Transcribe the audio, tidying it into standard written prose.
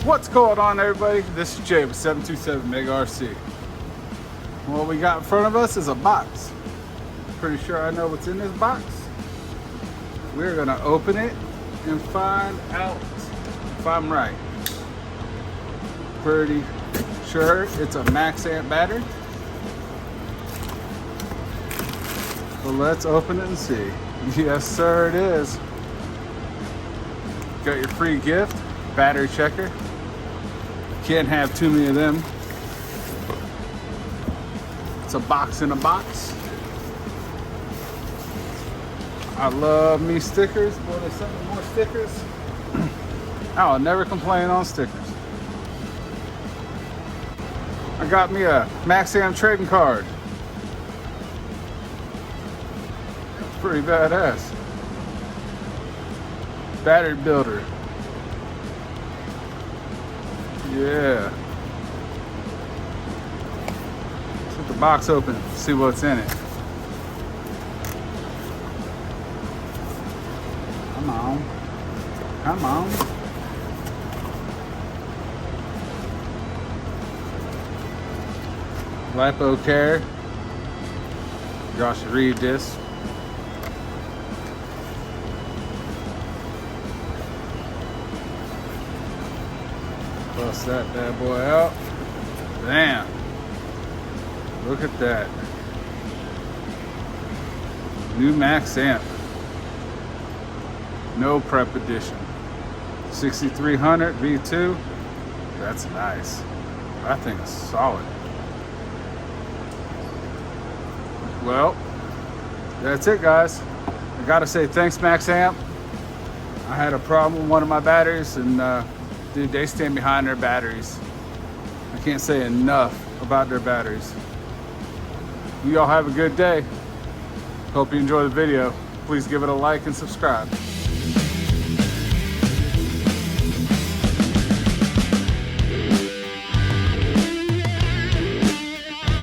What's going on, everybody? This is Jay with 727 Mega RC. What we got in front of us is a box. Pretty sure I know what's in this box. We're gonna open it and find out if I'm right. Pretty sure it's a Maxamp battery. So let's open it and see. Yes, sir, it is. Got your free gift, battery checker. Can't have too many of them. It's a box in a box. I love me stickers. Boy, there's some more stickers. I'll never complain on stickers. I got me a Maxamp trading card. Pretty badass. Battery builder. Yeah. Let's get the box open, see what's in it. Come on. Come on. Lipo care. Y'all should read this. Bust that bad boy out. Damn. Look at that. New Maxamp. No prep edition. 6300 V2. That's nice. I think it's solid. Well, that's it, guys. I gotta say thanks, Maxamp. I had a problem with one of my batteries, and dude, they stand behind their batteries. I can't say enough about their batteries. You all have a good day. Hope you enjoy the video. Please give it a like and subscribe.